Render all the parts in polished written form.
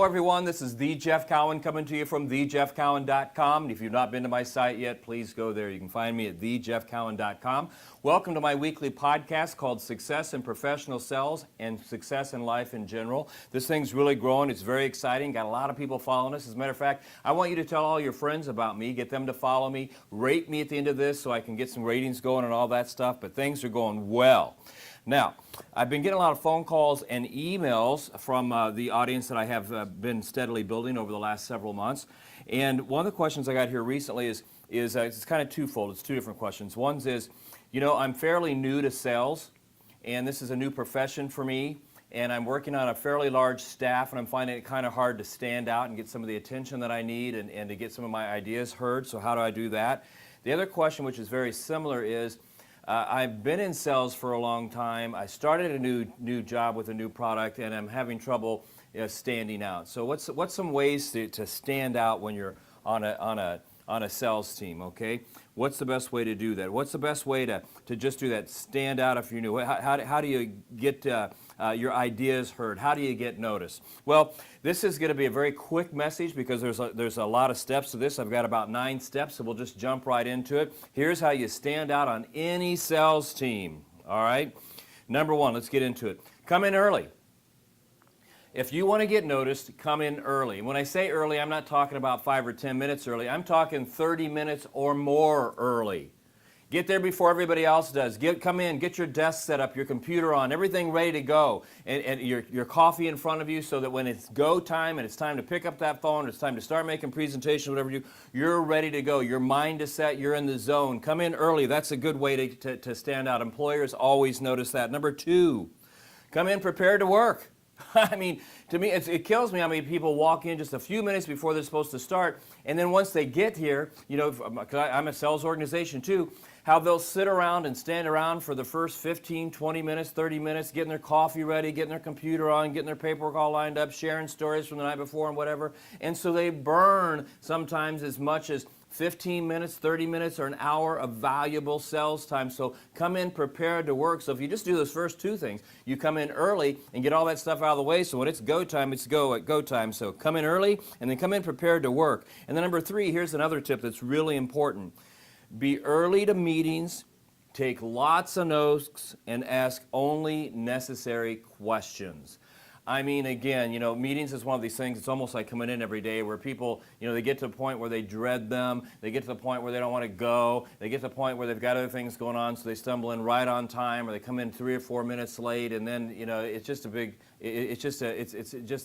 everyone. This is The Jeff Cowan coming to you from thejeffcowan.com. And if you've not been to my site yet, please go there. You can find me at thejeffcowan.com. Welcome to my weekly podcast called Success in Professional Sales and Success in Life in General. This thing's really growing. It's very exciting. Got a lot of people following us. As a matter of fact, I want you to tell all your friends about me. Get them to follow me. Rate me at the end of this so I can get some ratings going and all that stuff. But things are going well. Now, I've been getting a lot of phone calls and emails from the audience that I have been steadily building over the last several months. And one of the questions I got here recently is it's kind of twofold. It's two different questions. One is, you know, I'm fairly new to sales, and this is a new profession for me, and I'm working on a fairly large staff, and I'm finding it kind of hard to stand out and get some of the attention that I need and to get some of my ideas heard. So how do I do that? The other question, which is very similar, is I've been in sales for a long time. I started a new job with a new product, and I'm having trouble standing out. So what's some ways to stand out when you're on a sales team? Okay, what's the best way to do that? What's the best way to just do that? Stand out if you're new. How do you get your ideas heard? How do you get noticed? Well, this is going to be a very quick message because there's a lot of steps to this. I've got about 9 steps, so we'll just jump right into it. Here's how you stand out on any sales team. All right. Number 1, let's get into it. Come in early. If you want to get noticed, come in early. When I say early, I'm not talking about 5 or 10 minutes early. I'm talking 30 minutes or more early. Get there before everybody else does. Come in, get your desk set up, your computer on, everything ready to go, and your coffee in front of you so that when it's go time and it's time to pick up that phone, it's time to start making presentations, whatever you do, you're ready to go. Your mind is set, you're in the zone. Come in early. That's a good way to stand out. Employers always notice that. Number 2, come in prepared to work. I mean, to me, it kills me how many people walk in just a few minutes before they're supposed to start, and then once they get here, you know, because I'm a sales organization too, how they'll sit around and stand around for the first 15, 20 minutes, 30 minutes, getting their coffee ready, getting their computer on, getting their paperwork all lined up, sharing stories from the night before and whatever, and so they burn sometimes as much as 15 minutes, 30 minutes, or an hour of valuable sales time. So come in prepared to work. So if you just do those first 2 things, you come in early and get all that stuff out of the way. So when it's go time, it's go at go time. So come in early and then come in prepared to work. And then number 3, here's another tip that's really important. Be early to meetings, take lots of notes, and ask only necessary questions. I mean, again, you know, meetings is one of these things, it's almost like coming in every day where people, you know, they get to the point where they dread them, they get to the point where they don't want to go, they get to the point where they've got other things going on, so they stumble in right on time, or they come in 3 or 4 minutes late, and then, you know, it's just a big, it's just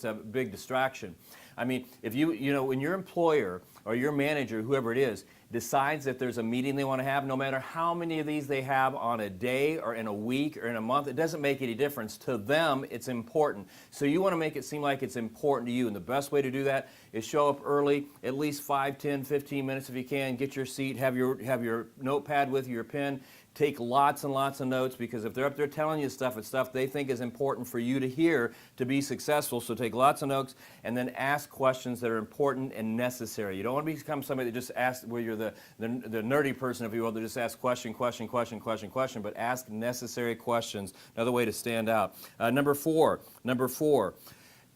a big distraction. I mean, if you know, when your employer or your manager, whoever it is, decides that there's a meeting they want to have, no matter how many of these they have on a day or in a week or in a month, it doesn't make any difference. To them, it's important. So you want to make it seem like it's important to you, and the best way to do that is show up early, at least 5, 10, 15 minutes if you can, get your seat, have your notepad with you, your pen, take lots and lots of notes, because if they're up there telling you stuff, it's stuff they think is important for you to hear to be successful. So take lots of notes and then ask questions that are important and necessary. You don't want to become somebody that just asks, where you're the nerdy person, if you will, that just asks question, but ask necessary questions. Another way to stand out. Number four,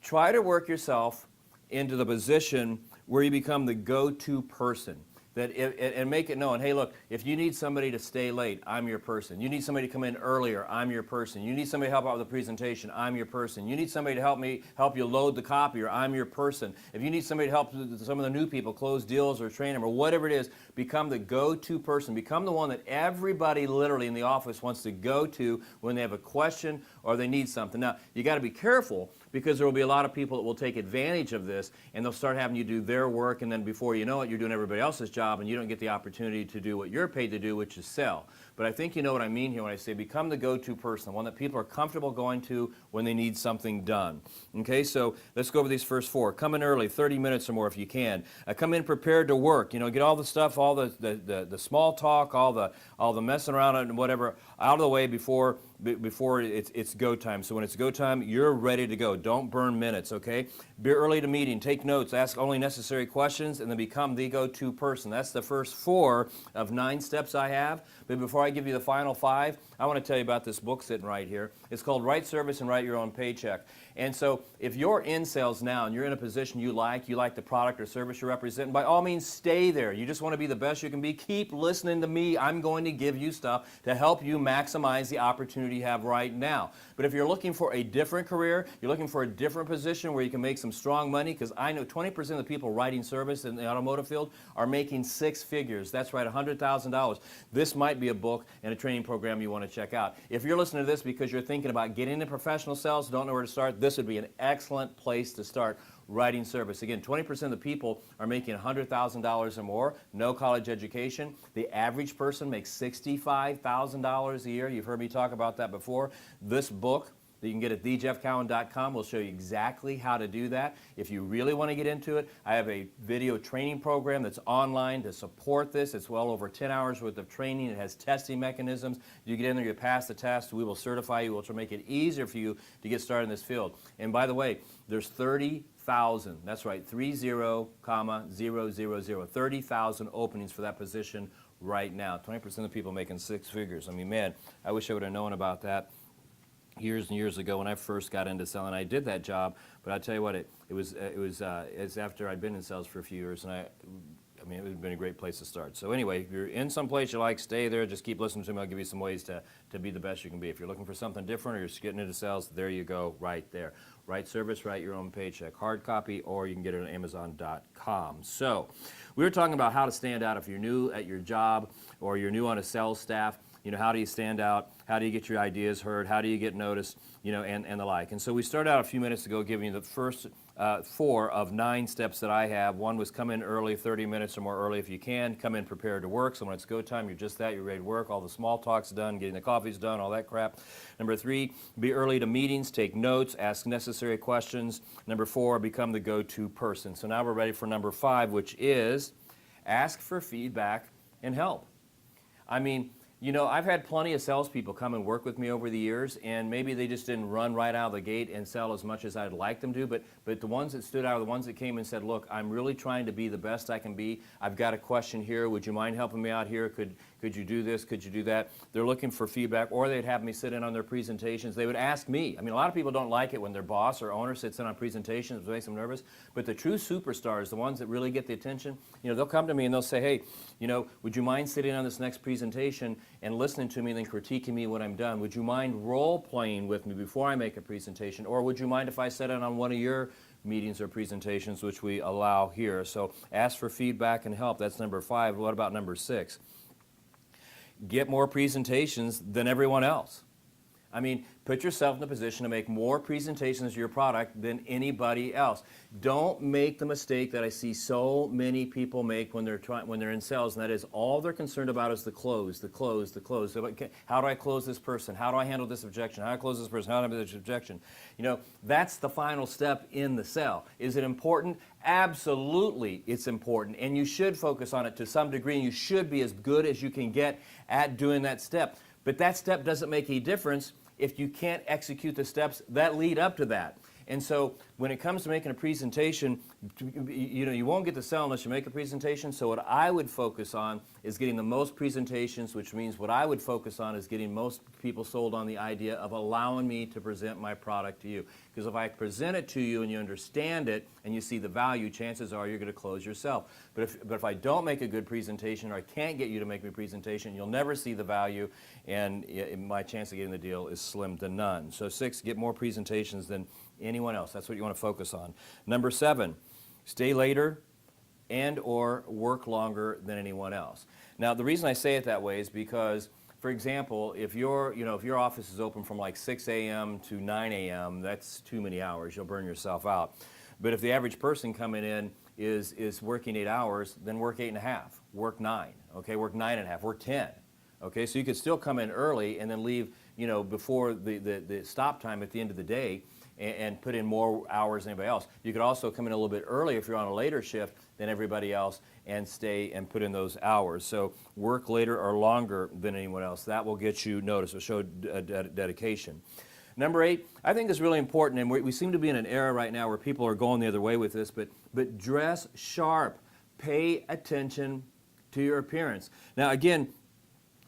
try to work yourself into the position where you become the go-to person. And make it known, hey, look, if you need somebody to stay late, I'm your person. You need somebody to come in earlier, I'm your person. You need somebody to help out with the presentation, I'm your person. You need somebody to help you load the copier, I'm your person. If you need somebody to help some of the new people close deals or train them or whatever it is, become the go-to person. Become the one that everybody literally in the office wants to go to when they have a question or they need something. Now, you got to be careful, because there will be a lot of people that will take advantage of this, and they'll start having you do their work, and then before you know it, you're doing everybody else's job, and you don't get the opportunity to do what you're paid to do, which is sell. But I think you know what I mean here when I say become the go-to person, the one that people are comfortable going to when they need something done. Okay, so let's go over these first 4. Come in early, 30 minutes or more if you can. Come in prepared to work. You know, get all the stuff, all the small talk, all the messing around and whatever out of the way before it's go time. So when it's go time, you're ready to go. Don't burn minutes, okay? Be early to meeting, take notes, ask only necessary questions, and then become the go-to person. That's the first 4 of 9 steps I have. But before I give you the final 5, I want to tell you about this book sitting right here. It's called Right Service and Write Your Own Paycheck. And so if you're in sales now and you're in a position you like the product or service you represent, by all means stay there. You just want to be the best you can be. Keep listening to me. I'm going to give you stuff to help you maximize the opportunity you have right now. But if you're looking for a different career, you're looking for a different position where you can make some strong money, because I know 20% of the people writing service in the automotive field are making six figures. That's right, $100,000. This might be a book and a training program you want to check out. If you're listening to this because you're thinking about getting into professional sales, don't know where to start, this would be an excellent place to start. Writing service. Again, 20% of the people are making $100,000 or more, no college education. The average person makes $65,000 a year. You've heard me talk about that before. This book that you can get at thejeffcowan.com will show you exactly how to do that. If you really want to get into it, I have a video training program that's online to support this. It's well over 10 hours worth of training. It has testing mechanisms. You get in there, you pass the test, we will certify you, which will make it easier for you to get started in this field. And by the way, there's 30,000, that's right, 30,000, 30,000 openings for that position right now. 20% of the people making six figures. I mean, man, I wish I would have known about that years and years ago when I first got into selling. I did that job, but I tell you what, it's after I'd been in sales for a few years, and I mean, it would have been a great place to start. So anyway, if you're in some place you like, stay there. Just keep listening to me. I'll give you some ways to be the best you can be. If you're looking for something different or you're just getting into sales, there you go, right there. Right service, write your own paycheck. Hard copy, or you can get it on Amazon.com. So we were talking about how to stand out if you're new at your job or you're new on a sales staff. You know, how do you stand out? How do you get your ideas heard? How do you get noticed? You know, and the like. And so we started out a few minutes ago giving you the first 4 of 9 steps that I have. One was come in early, 30 minutes or more early if you can. Come in prepared to work. So when it's go time, you're just that. You're ready to work. All the small talk's done, getting the coffee's done, all that crap. Number 3, be early to meetings, take notes, ask necessary questions. Number 4, become the go-to person. So now we're ready for number 5, which is ask for feedback and help. I mean, you know, I've had plenty of salespeople come and work with me over the years, and maybe they just didn't run right out of the gate and sell as much as I'd like them to, but the ones that stood out are the ones that came and said, look, I'm really trying to be the best I can be. I've got a question here. Would you mind helping me out here? Could you do this? Could you do that? They're looking for feedback, or they'd have me sit in on their presentations. They would ask me. I mean, a lot of people don't like it when their boss or owner sits in on presentations. It makes them nervous, but the true superstars, the ones that really get the attention, you know, they'll come to me and they'll say, hey, you know, would you mind sitting on this next presentation and listening to me and then critiquing me when I'm done? Would you mind role-playing with me before I make a presentation? Or would you mind if I sat in on one of your meetings or presentations, which we allow here? So ask for feedback and help. That's number 5. What about number 6? Get more presentations than everyone else. I mean, put yourself in the position to make more presentations of your product than anybody else. Don't make the mistake that I see so many people make when they're in sales, and that is all they're concerned about is the close, the close, the close. So, how do I close this person? How do I handle this objection? How do I close this person? How do I handle this objection? You know, that's the final step in the sell. Is it important? Absolutely, it's important, and you should focus on it to some degree, and you should be as good as you can get at doing that step. But that step doesn't make any difference if you can't execute the steps that lead up to that. And so when it comes to making a presentation, you know, you won't get the sell unless you make a presentation. So what I would focus on is getting the most presentations, which means what I would focus on is getting most people sold on the idea of allowing me to present my product to you. Because if I present it to you and you understand it and you see the value, chances are you're going to close yourself. But if I don't make a good presentation, or I can't get you to make me a presentation, you'll never see the value, and my chance of getting the deal is slim to none. So 6, get more presentations than anyone else. That's what you want to focus on. Number 7, stay later and or work longer than anyone else. Now, the reason I say it that way is because, for example, if your office is open from like 6 a.m. to 9 a.m., that's too many hours. You'll burn yourself out. But if the average person coming in is working 8 hours, then work 8.5, work 9, okay, work 9.5, work 10. Okay, so you could still come in early and then leave, you know, before the stop time at the end of the day, and put in more hours than anybody else. You could also come in a little bit early if you're on a later shift than everybody else and stay and put in those hours. So work later or longer than anyone else. That will get you noticed. It will show dedication. Number 8, I think is really important, and we seem to be in an era right now where people are going the other way with this, but dress sharp. Pay attention to your appearance. Now again,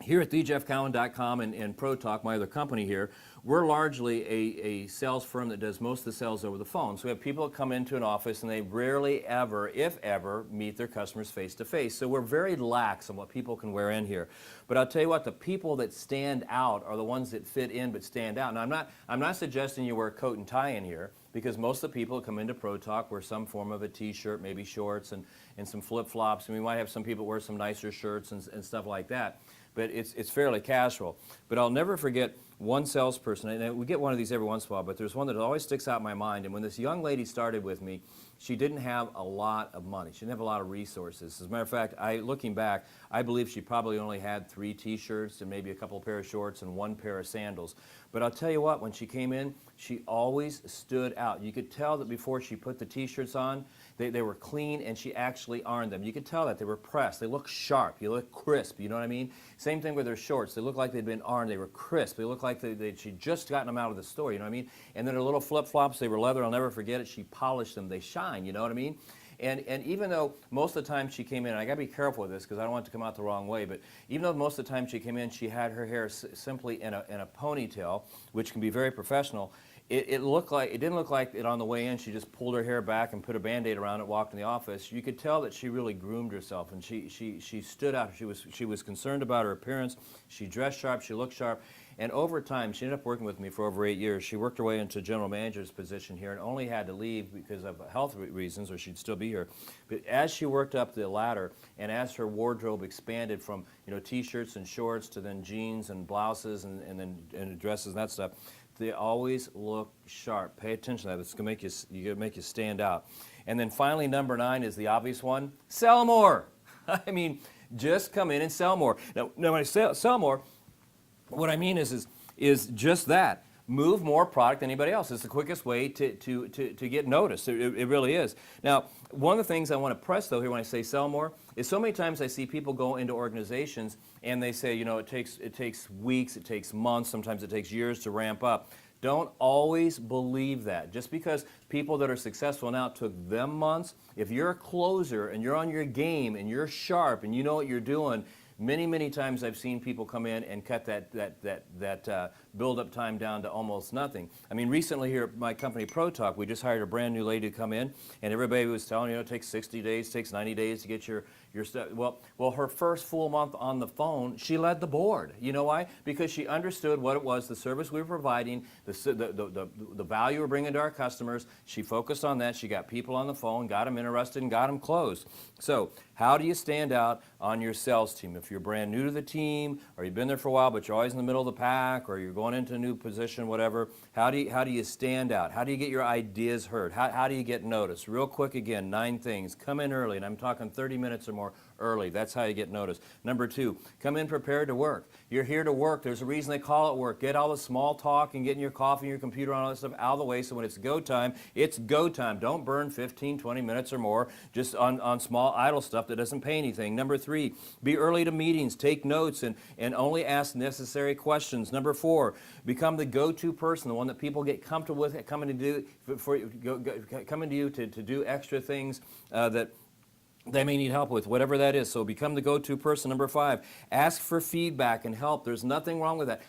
here at thejeffcowan.com and ProTalk, my other company here, we're largely a sales firm that does most of the sales over the phone. So we have people that come into an office and they rarely ever, if ever, meet their customers face to face. So we're very lax on what people can wear in here. But I'll tell you what, the people that stand out are the ones that fit in but stand out. Now I'm not suggesting you wear a coat and tie in here, because most of the people that come into ProTalk wear some form of a t-shirt, maybe shorts and some flip-flops, and we might have some people wear some nicer shirts and stuff like that. But it's fairly casual. But I'll never forget one salesperson, and we get one of these every once in a while, but there's one that always sticks out in my mind. And when this young lady started with me, she didn't have a lot of money. She didn't have a lot of resources. As a matter of fact, looking back, I believe she probably only had 3 t-shirts and maybe a couple pair of shorts and 1 pair of sandals. But I'll tell you what, when she came in, she always stood out. You could tell that before she put the t-shirts on, they were clean, and she actually ironed them. You could tell that they were pressed. They look sharp. You look crisp. You know what I mean? Same thing with her shorts. They looked like they'd been ironed. They were crisp. They looked like she'd just gotten them out of the store. You know what I mean? And then her little flip-flops, they were leather. I'll never forget it. She polished them. They shine. You know what I mean? And even though most of the time she came in, and I got to be careful with this because I don't want it to come out the wrong way, but even though most of the time she came in, she had her hair simply in a ponytail, which can be very professional. It didn't look like it on the way in. She just pulled her hair back and put a Band-Aid around it, walked in the office. You could tell that she really groomed herself, and she stood out. She was concerned about her appearance. She dressed sharp. She looked sharp. And over time, she ended up working with me for over 8 years. She worked her way into general manager's position here and only had to leave because of health reasons, or she'd still be here. But as she worked up the ladder, and as her wardrobe expanded from t-shirts and shorts to then jeans and blouses and then dresses and that stuff, they always look sharp. Pay attention to that. It's going to make you stand out. And then finally, number 9 is the obvious one. Sell more. I mean, just come in and sell more. Now when I say sell more, what I mean is just that. Move more product than anybody else. It's the quickest way to get noticed. It really is. Now, one of the things I want to press, though, here when I say sell more, is so many times I see people go into organizations and they say, it takes weeks, it takes months, sometimes it takes years to ramp up. Don't always believe that. Just because people that are successful now took them months, if you're a closer and you're on your game and you're sharp and you know what you're doing, many times I've seen people come in and cut that build-up time down to almost nothing. I mean, recently here at my company, ProTalk, we just hired a brand new lady to come in, and everybody was telling it takes 60 days, takes 90 days to get your stuff. Well, her first full month on the phone, she led the board. You know why? Because she understood what it was, the service we were providing, the value we're bringing to our customers. She focused on that. She got people on the phone, got them interested, and got them closed. So how do you stand out on your sales team? If you're brand new to the team, or you've been there for a while, but you're always in the middle of the pack, or you're going into a new position, whatever, how do you stand out? How do you get your ideas heard? How do you get noticed? Real quick again, 9 things. Come in early, and I'm talking 30 minutes or more early. That's how you get noticed. Number 2, come in prepared to work. You're here to work. There's a reason they call it work. Get all the small talk and getting your coffee and your computer and all that stuff out of the way, so when it's go time, it's go time. Don't burn 15, 20 minutes or more just on small idle stuff that doesn't pay anything. Number 3, be early to meetings. Take notes and only ask necessary questions. Number 4, become the go-to person, the one that people get comfortable with coming to you to do extra things that they may need help with, whatever that is. So become the go-to person. Number 5, ask for feedback and help. There's nothing wrong with that.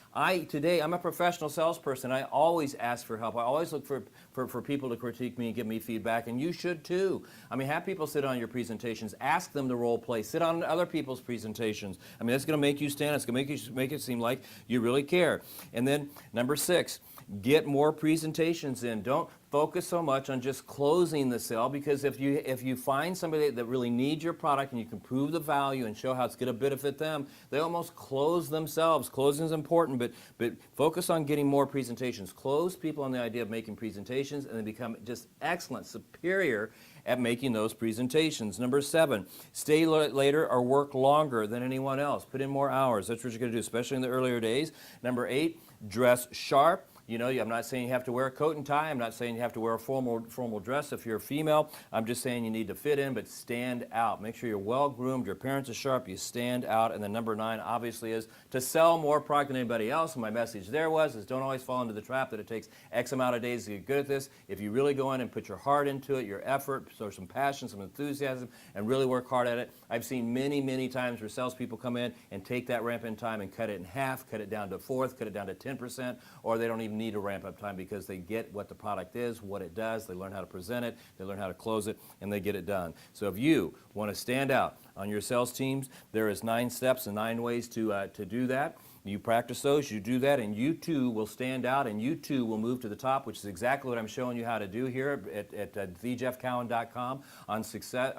Today, I'm a professional salesperson. I always ask for help. I always look for people to critique me and give me feedback, and you should too. I mean, have people sit on your presentations. Ask them to role play. Sit on other people's presentations. I mean, that's going to make you stand. It's going to make it seem like you really care. And then number 6, get more presentations in. Don't focus so much on just closing the sale, because if you find somebody that really needs your product and you can prove the value and show how it's going to benefit them, they almost close themselves. Closing is important, but focus on getting more presentations. Close people on the idea of making presentations, and they become just excellent, superior at making those presentations. Number 7, stay later or work longer than anyone else. Put in more hours. That's what you're going to do, especially in the earlier days. Number 8, dress sharp. You know, I'm not saying you have to wear a coat and tie. I'm not saying you have to wear a formal dress if you're a female. I'm just saying you need to fit in, but stand out. Make sure you're well groomed, your appearance is sharp, you stand out. And then number 9 obviously is to sell more product than anybody else. And my message there is don't always fall into the trap that it takes X amount of days to get good at this. If you really go in and put your heart into it, your effort, so some passion, some enthusiasm, and really work hard at it. I've seen many, many times where salespeople come in and take that ramp in time and cut it in half, cut it down to a fourth, cut it down to 10%, or they don't even need to ramp up time because they get what the product is, what it does, they learn how to present it, they learn how to close it, and they get it done. So if you want to stand out on your sales teams, there is 9 steps and 9 ways to do that. You practice those, you do that, and you too will stand out, and you too will move to the top, which is exactly what I'm showing you how to do here at thejeffcowan.com on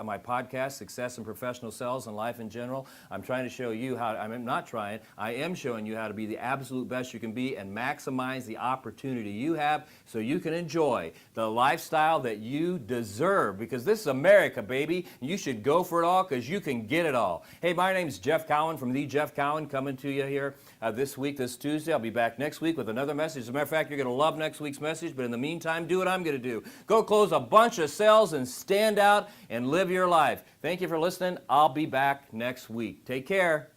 my podcast, Success in Professional Sales and Life in General. I'm trying to show you how, I am showing you how to be the absolute best you can be and maximize the opportunity you have so you can enjoy the lifestyle that you deserve, because this is America, baby. You should go for it all because you can get it all. Hey, my name is Jeff Cowan from The Jeff Cowan, coming to you here this week, this Tuesday. I'll be back next week with another message. As a matter of fact, you're going to love next week's message, but in the meantime, do what I'm going to do. Go close a bunch of sales and stand out and live your life. Thank you for listening. I'll be back next week. Take care.